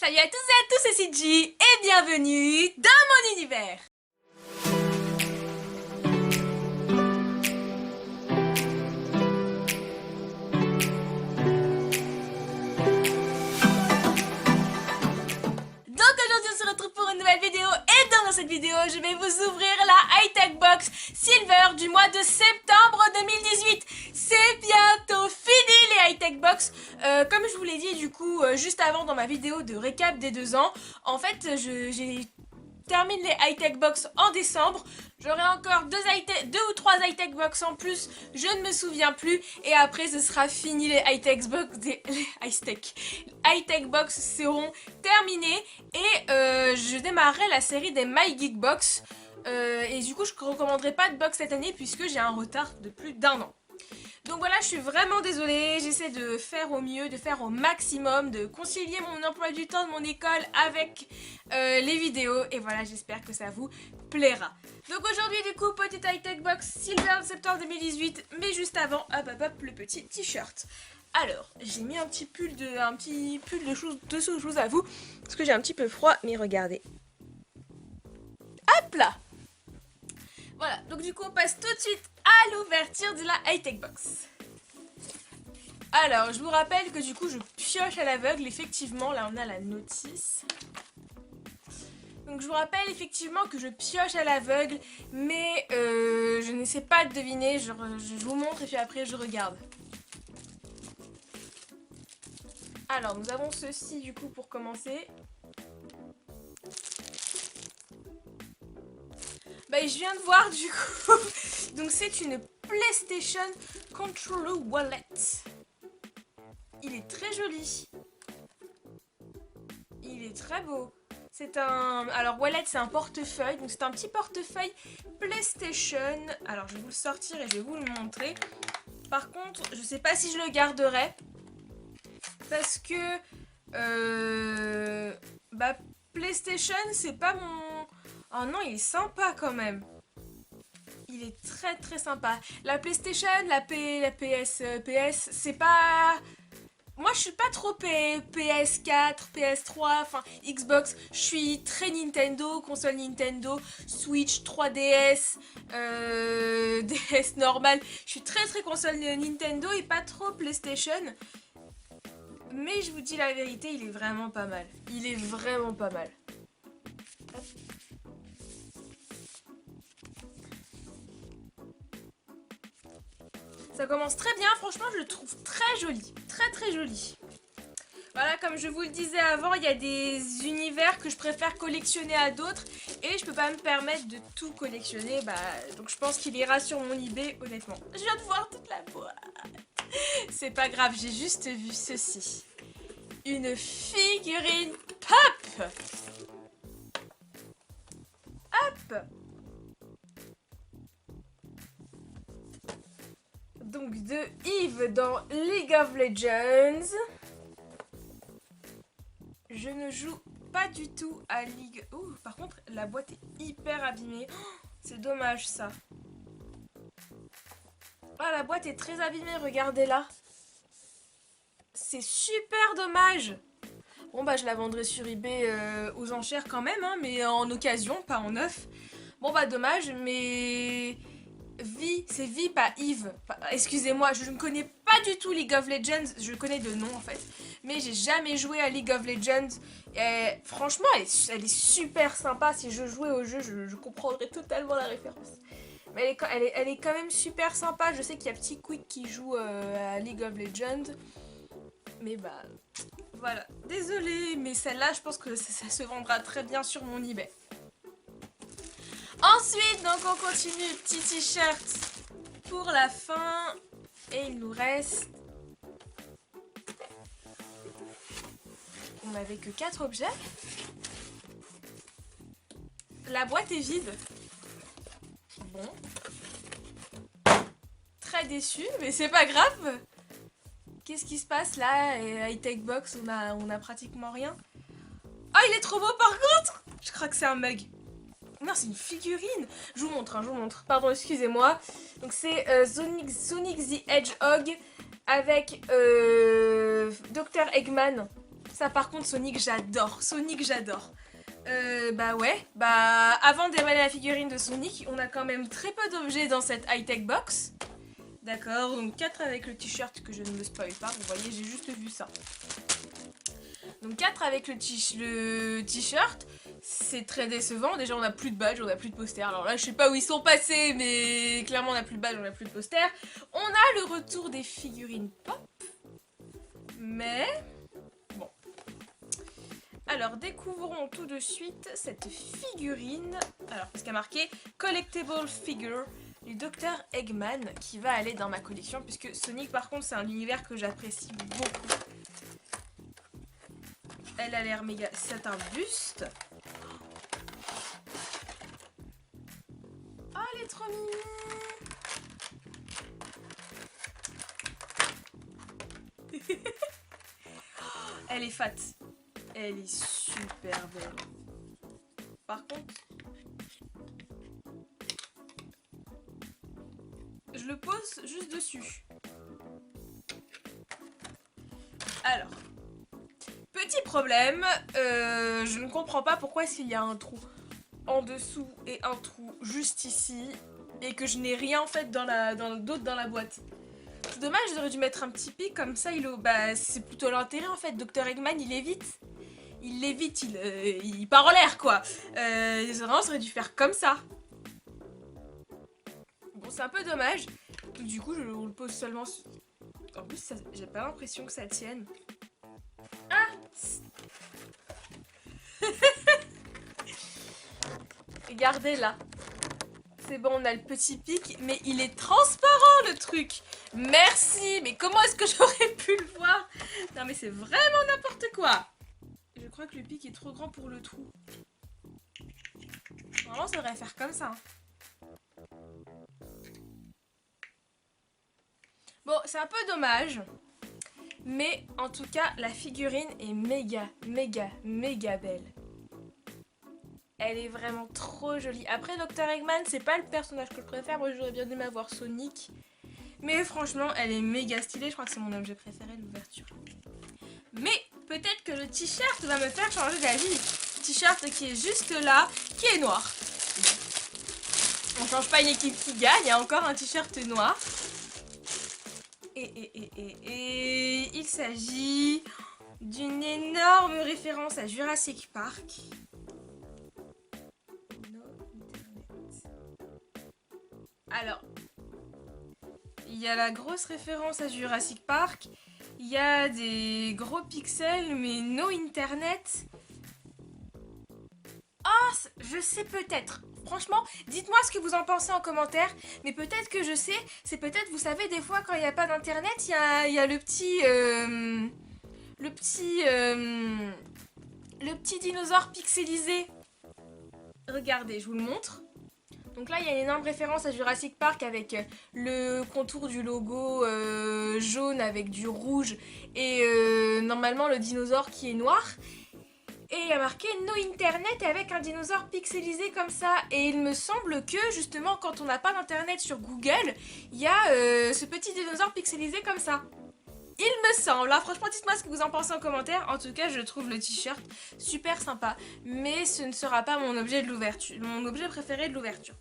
Salut à tous et à tous, c'est G et bienvenue dans mon univers. Donc aujourd'hui on se retrouve pour une nouvelle vidéo et dans cette vidéo je vais vous ouvrir la High-Tech Box Silver du mois de septembre 2018. C'est bientôt fini les High-Tech Box. Comme je vous l'ai dit du coup juste avant dans ma vidéo de récap des 2 ans, en fait j'ai termine les high-tech box en décembre. J'aurai encore 2 ou 3 high-tech box en plus, je ne me souviens plus. Et après ce sera fini les high-tech box, les high-tech box seront terminés. Et je démarrerai la série des My Geek Box. Et du coup je ne recommanderai pas de box cette année puisque j'ai un retard de plus d'1 an. Donc voilà, je suis vraiment désolée, j'essaie de faire au mieux, de faire au maximum, de concilier mon emploi du temps de mon école avec les vidéos. Et voilà, j'espère que ça vous plaira. Donc aujourd'hui, du coup, petite high-tech box Silver septembre 2018. Mais juste avant, hop hop hop, le petit t-shirt. Alors, j'ai mis un petit pull de choses à vous. Parce que j'ai un petit peu froid, mais regardez. Hop là! Voilà, donc du coup on passe tout de suite à l'ouverture de la high-tech box. Alors, je vous rappelle que du coup je pioche à l'aveugle, effectivement, là on a la notice. Donc je vous rappelle effectivement que je pioche à l'aveugle, mais je n'essaie pas de deviner, je vous montre et puis après je regarde. Alors, nous avons ceci du coup pour commencer. Bah, je viens de voir du coup. Donc c'est une PlayStation Controller Wallet. Il est très joli. Il est très beau. C'est un... Alors wallet c'est un portefeuille. Donc c'est un petit portefeuille PlayStation. Alors je vais vous le sortir et je vais vous le montrer. Par contre je sais pas si je le garderai. Parce que... Bah PlayStation c'est pas mon... Oh non, il est sympa quand même. Il est très très sympa. La PlayStation, la PS, c'est pas... Moi je suis pas trop PS4, PS3, enfin Xbox. Je suis très Nintendo, console Nintendo, Switch, 3DS, DS normal. Je suis très très console Nintendo et pas trop PlayStation. Mais je vous dis la vérité, il est vraiment pas mal. Il est vraiment pas mal. Hop. Ça commence très bien, franchement je le trouve très joli, très très joli. Voilà, comme je vous le disais avant, il y a des univers que je préfère collectionner à d'autres et je peux pas me permettre de tout collectionner, donc je pense qu'il ira sur mon eBay honnêtement. Je viens de voir toute la boîte. C'est pas grave, j'ai juste vu ceci. Une figurine pop. Hop. Donc de Yves dans League of Legends. Je ne joue pas du tout à League... Oh, par contre, la boîte est hyper abîmée. Oh, c'est dommage ça. Ah, la boîte est très abîmée, regardez-la. C'est super dommage. Bon, bah je la vendrai sur eBay aux enchères quand même, hein, mais en occasion, pas en neuf. Bon, bah dommage, mais... c'est Vi, pas Yves. Excusez-moi, je ne connais pas du tout League of Legends. Je connais de nom en fait. Mais j'ai jamais joué à League of Legends. Et franchement, elle est super sympa. Si je jouais au jeu, je comprendrais totalement la référence. Mais elle est quand même super sympa. Je sais qu'il y a Petit Quick qui joue à League of Legends. Mais bah, voilà. Désolée, mais celle-là, je pense que ça se vendra très bien sur mon eBay. Ensuite, donc on continue, petit t-shirt pour la fin. Et il nous reste... On n'avait que 4 objets. La boîte est vide. Bon. Très déçue, mais c'est pas grave. Qu'est-ce qui se passe là? High-tech box, on a pratiquement rien. Oh, il est trop beau par contre! Je crois que c'est un mug. Non, c'est une figurine. Je vous montre, je vous montre. Pardon, excusez-moi. Donc c'est Sonic the Hedgehog avec Dr Eggman. Ça par contre Sonic j'adore, Sonic j'adore. Bah ouais, bah avant de dévoiler la figurine de Sonic, on a quand même très peu d'objets dans cette high-tech box. D'accord, donc 4 avec le t-shirt que je ne me spoil pas, vous voyez j'ai juste vu ça. Donc 4 avec le t-shirt, c'est très décevant, déjà on a plus de badges, on a plus de posters, alors là je sais pas où ils sont passés mais clairement on a plus de badges, on a plus de posters. On a le retour des figurines pop, mais bon. Alors découvrons tout de suite cette figurine, alors parce qu'il y a marqué Collectible Figure du Dr Eggman qui va aller dans ma collection puisque Sonic par contre c'est un univers que j'apprécie beaucoup. Elle a l'air méga, c'est un buste. Oh elle est trop mignonne. Elle est fat. Elle est super belle. Par contre, je le pose juste dessus. Alors, petit problème, je ne comprends pas pourquoi est-ce qu'il y a un trou en dessous et un trou juste ici et que je n'ai rien en fait d'autre dans la boîte. C'est dommage, j'aurais dû mettre un petit pic comme ça, bah, c'est plutôt l'intérêt en fait. Dr Eggman il évite. Il l'évite, il part en l'air quoi. Vraiment, ça aurait dû faire comme ça. Bon, c'est un peu dommage. Du coup, on le pose seulement. En plus, j'ai pas l'impression que ça tienne. Ah. Regardez là. C'est bon, on a le petit pic, mais il est transparent le truc. Merci. Mais comment est-ce que j'aurais pu le voir? Non, mais c'est vraiment n'importe quoi. Je crois que le pic est trop grand pour le trou. Normalement, ça devrait faire comme ça. Bon, c'est un peu dommage. Mais en tout cas, la figurine est méga, méga, méga belle. Elle est vraiment trop jolie. Après, Dr Eggman, c'est pas le personnage que je préfère. Moi, j'aurais bien aimé avoir Sonic. Mais franchement, elle est méga stylée. Je crois que c'est mon objet préféré de l'ouverture. Mais peut-être que le t-shirt va me faire changer d'avis. T-shirt qui est juste là, qui est noir. On change pas une équipe qui gagne, il y a encore un t-shirt noir. Et il s'agit d'une énorme référence à Jurassic Park. Alors, il y a la grosse référence à Jurassic Park. Il y a des gros pixels, mais no internet. Ah, je sais peut-être. Franchement, dites-moi ce que vous en pensez en commentaire. Mais peut-être que je sais. C'est peut-être, vous savez, des fois, quand il n'y a pas d'internet, il y a le petit... le petit dinosaure pixelisé. Regardez, je vous le montre. Donc là, il y a une énorme référence à Jurassic Park avec le contour du logo jaune avec du rouge et normalement le dinosaure qui est noir. Et il y a marqué No Internet avec un dinosaure pixelisé comme ça. Et il me semble que justement quand on n'a pas d'internet sur Google, il y a ce petit dinosaure pixelisé comme ça. Il me semble, hein. Franchement dites-moi ce que vous en pensez en commentaire. En tout cas je trouve le t-shirt super sympa. Mais ce ne sera pas mon objet de l'ouverture, mon objet préféré de l'ouverture.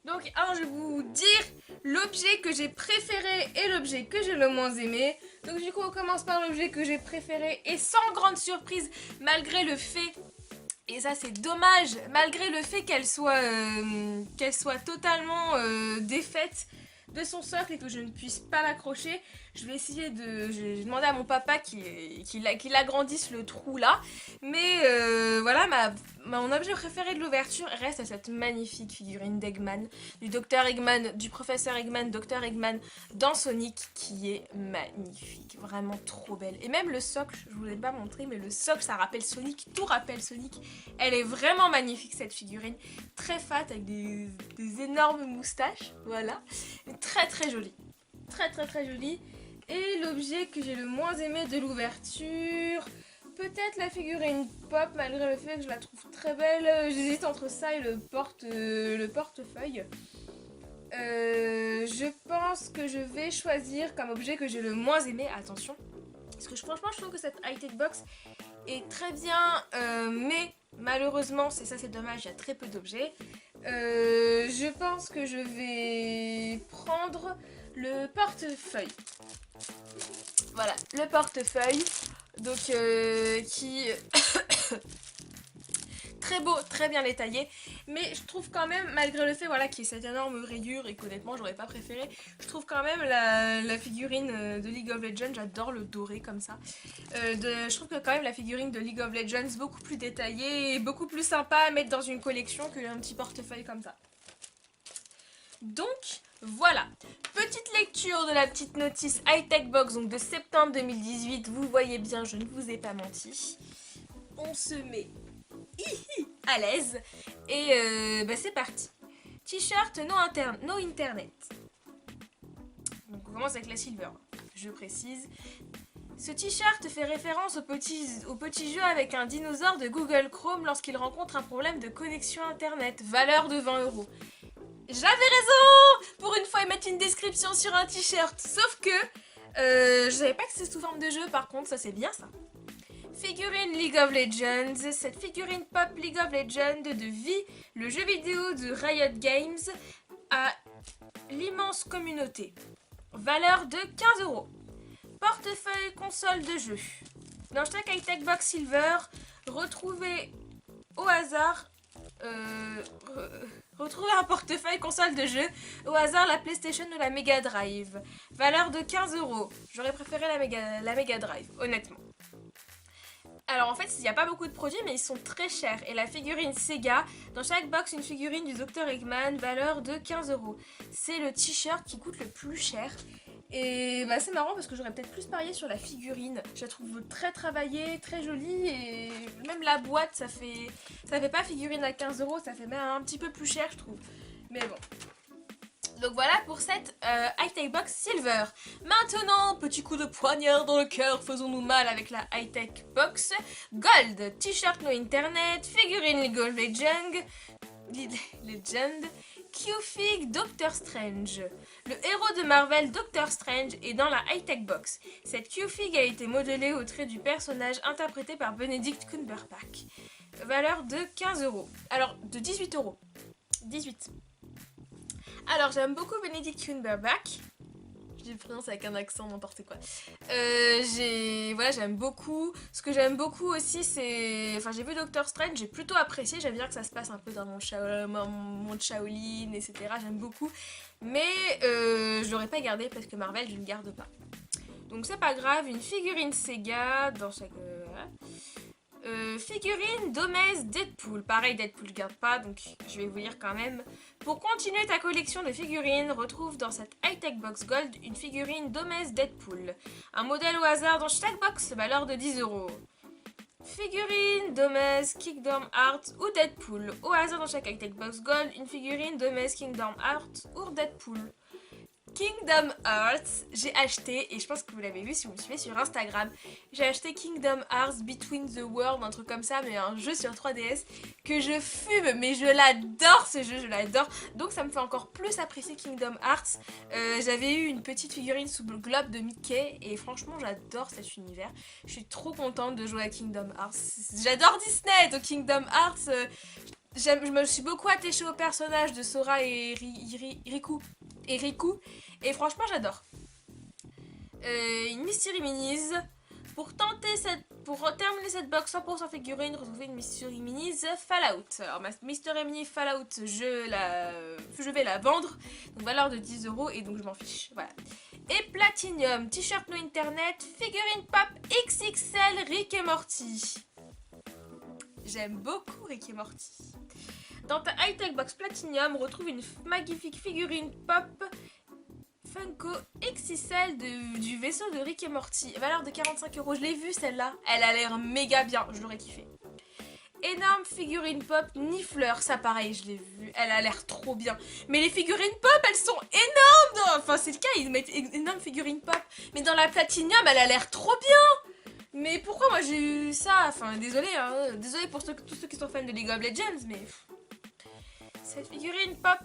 Donc je vais vous dire l'objet que j'ai préféré et l'objet que j'ai le moins aimé. Donc du coup on commence par l'objet que j'ai préféré et sans grande surprise malgré le fait, et ça c'est dommage, malgré le fait qu'elle soit totalement défaite de son socle et que je ne puisse pas l'accrocher, je vais essayer de... J'ai demandé à mon papa qu'il agrandisse le trou là. Mais voilà, mon objet préféré de l'ouverture reste cette magnifique figurine d'Eggman, du Dr Eggman, du professeur Eggman, Dr Eggman dans Sonic, qui est magnifique, vraiment trop belle. Et même le socle, je vous l'ai pas montré, mais le socle ça rappelle Sonic, tout rappelle Sonic. Elle est vraiment magnifique cette figurine, très fat avec des énormes moustaches, voilà. Très très jolie, très très très jolie. Et l'objet que j'ai le moins aimé de l'ouverture, peut-être la figurine pop, malgré le fait que je la trouve très belle. J'hésite entre ça et le portefeuille. Je pense que je vais choisir comme objet que j'ai le moins aimé, attention, Parce que franchement, je trouve que cette high-tech box est très bien, mais malheureusement, c'est dommage, il y a très peu d'objets. Je pense que je vais prendre le portefeuille. Voilà, le portefeuille, donc qui très beau, très bien détaillé, mais je trouve quand même, malgré le fait voilà, qu'il y ait cette énorme rayure et qu'honnêtement j'aurais pas préféré, je trouve quand même la figurine de League of Legends, j'adore le doré comme ça, je trouve que quand même la figurine de League of Legends beaucoup plus détaillée et beaucoup plus sympa à mettre dans une collection qu'un petit portefeuille comme ça. Donc voilà, petite lecture de la petite notice high-tech box donc de septembre 2018, vous voyez bien, je ne vous ai pas menti. On se met à l'aise et c'est parti. T-shirt no internet. Donc on commence avec la silver, je précise. Ce t-shirt fait référence au petit jeu avec un dinosaure de Google Chrome lorsqu'il rencontre un problème de connexion internet, valeur de 20 €. J'avais raison! Pour une fois, ils mettent une description sur un t-shirt. Sauf que je savais pas que c'était sous forme de jeu, par contre, ça c'est bien ça. Figurine League of Legends. Cette figurine pop League of Legends de vie, le jeu vidéo de Riot Games, a l'immense communauté. Valeur de 15 €. Portefeuille console de jeu. Dans chaque high-tech box silver, retrouvez au hasard retrouvez un portefeuille console de jeu, au hasard la PlayStation ou la Mega Drive. Valeur de 15 €. J'aurais préféré la Mega Drive, honnêtement. Alors en fait, il n'y a pas beaucoup de produits, mais ils sont très chers. Et la figurine Sega, dans chaque box, une figurine du Dr Eggman, valeur de 15 €. C'est le t-shirt qui coûte le plus cher. Et c'est marrant parce que j'aurais peut-être plus parié sur la figurine. Je la trouve très travaillée, très jolie et même la boîte, ça fait pas figurine à 15 €, ça fait même un petit peu plus cher je trouve. Mais bon. Donc voilà pour cette high-tech box silver. Maintenant, petit coup de poignard dans le cœur, faisons-nous mal avec la high-tech box gold. T-shirt no internet, figurine League of Legend, Q-Fig Doctor Strange. Le héros de Marvel Doctor Strange est dans la high-tech box. Cette Q-Fig a été modelée au trait du personnage interprété par Benedict Cumberbatch. Valeur de 15 €. Alors, de 18 €. 18. Alors, j'aime beaucoup Benedict Cumberbatch. Je le prononce avec un accent, n'importe quoi. J'aime beaucoup. Ce que j'aime beaucoup aussi, c'est... Enfin, j'ai vu Doctor Strange, j'ai plutôt apprécié. J'aime bien que ça se passe un peu dans mon monde Shaolin, etc. J'aime beaucoup. Mais je l'aurais pas gardé parce que Marvel, je ne garde pas. Donc, c'est pas grave. Une figurine Sega dans chaque... figurine Domez Deadpool. Pareil, Deadpool je garde pas, donc je vais vous lire quand même. Pour continuer ta collection de figurines, retrouve dans cette high-tech box gold une figurine Domez Deadpool. Un modèle au hasard dans chaque box, valeur de 10 €. Figurine Domez Kingdom Hearts ou Deadpool. Au hasard dans chaque high-tech box gold, une figurine Domez Kingdom Hearts ou Deadpool. Kingdom Hearts, j'ai acheté, et je pense que vous l'avez vu si vous me suivez sur Instagram, j'ai acheté Kingdom Hearts Between the Worlds, un truc comme ça, mais un jeu sur 3DS que je fume, mais je l'adore ce jeu, je l'adore, donc ça me fait encore plus apprécier Kingdom Hearts. J'avais eu une petite figurine sous le globe de Mickey, et franchement j'adore cet univers, je suis trop contente de jouer à Kingdom Hearts. J'adore Disney, donc Kingdom Hearts, je me suis beaucoup attachée au personnage de Sora et Riku. Et franchement j'adore. Une Mystery Minis. Pour terminer cette box 100% figurine, retrouvez une Mystery Minis Fallout. Alors ma Mystery Mini Fallout, je vais la vendre. Donc valeur de 10 € et donc je m'en fiche. Voilà. Et Platinum, t-shirt no internet, figurine pop XXL Rick et Morty. J'aime beaucoup Rick et Morty. Dans ta high-tech box Platinum, retrouve une magnifique figurine pop Funko XXL du vaisseau de Rick et Morty. Valeur de 45 €. Je l'ai vue celle-là. Elle a l'air méga bien. Je l'aurais kiffé. Énorme figurine pop Nifleur. Ça pareil, je l'ai vue. Elle a l'air trop bien. Mais les figurines pop, elles sont énormes. Enfin, c'est le cas. Ils mettent énorme figurine pop. Mais dans la Platinum, elle a l'air trop bien. Mais pourquoi moi j'ai eu ça? Enfin, désolé, hein. Désolé pour tous ceux qui sont fans de League of Legends, mais... Cette figurine pop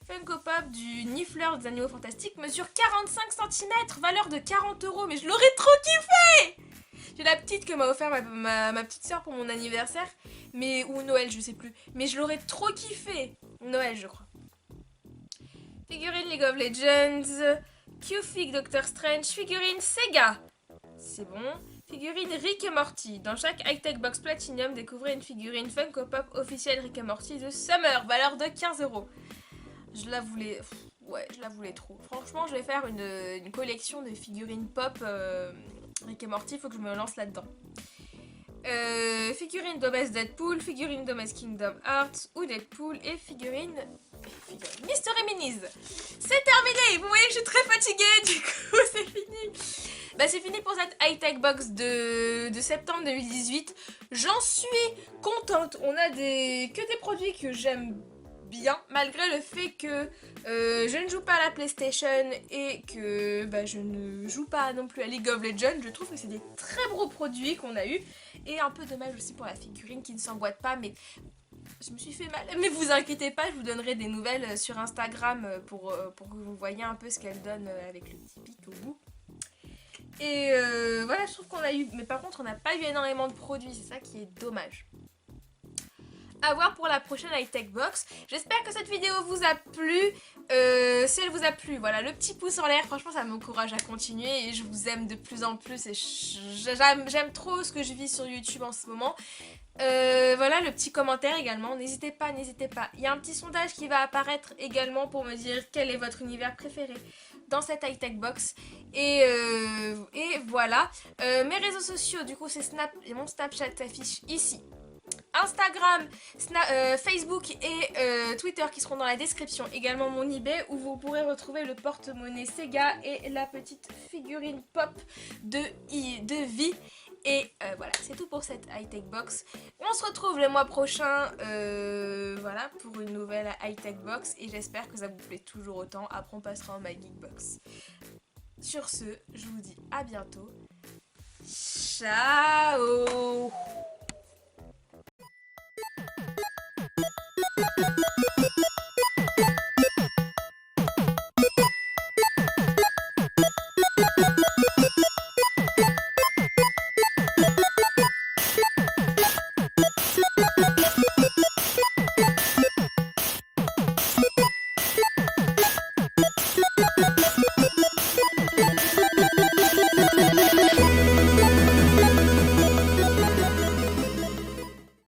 Funko Pop du Niffler des Animaux Fantastiques, mesure 45 cm, valeur de 40 €, mais je l'aurais trop kiffé. J'ai la petite que m'a offert ma petite soeur pour mon anniversaire, ou Noël, je sais plus, mais je l'aurais trop kiffé. Noël, je crois. Figurine League of Legends, Q-Fig Doctor Strange, figurine Sega. C'est bon. Figurine Rick et Morty. Dans chaque high-tech box Platinum, découvrez une figurine Funko Pop officielle Rick et Morty de Summer, valeur de 15 €. Je la voulais... Ouais, je la voulais trop. Franchement, je vais faire une collection de figurines pop Rick et Morty, faut que je me lance là-dedans. Figurine Domestic Deadpool, figurine Domestic Kingdom Hearts ou Deadpool et figurine Mystery Minis. C'est terminé. Vous voyez que je suis très fatiguée, du coup c'est fini. Bah c'est fini pour cette high-tech box de septembre 2018. J'en suis contente. On a que des produits que j'aime bien, malgré le fait que je ne joue pas à la PlayStation et que je ne joue pas non plus à League of Legends. Je trouve que c'est des très gros produits qu'on a eu. Et un peu dommage aussi pour la figurine qui ne s'emboîte pas, mais je me suis fait mal. Mais vous inquiétez pas, je vous donnerai des nouvelles sur Instagram pour que vous voyez un peu ce qu'elle donne avec le petit pic au bout. Et voilà, je trouve qu'on a eu... Mais par contre, on n'a pas eu énormément de produits, c'est ça qui est dommage. À voir pour la prochaine high-tech box. J'espère que cette vidéo vous a plu. Si elle vous a plu, voilà, le petit pouce en l'air, franchement ça m'encourage à continuer et je vous aime de plus en plus et j'aime trop ce que je vis sur YouTube en ce moment. Voilà, le petit commentaire également, n'hésitez pas. Il y a un petit sondage qui va apparaître également pour me dire quel est votre univers préféré dans cette high-tech box. Et voilà. Mes réseaux sociaux, du coup c'est Snap et mon Snapchat s'affiche ici. Instagram, Facebook et Twitter qui seront dans la description. Également mon eBay où vous pourrez retrouver le porte-monnaie Sega et la petite figurine pop de vie. Et voilà, c'est tout pour cette high-tech box. On se retrouve le mois prochain voilà, pour une nouvelle high-tech box. Et j'espère que ça vous plaît toujours autant. Après on passera en My Geek Box. Sur ce, je vous dis à bientôt. Ciao!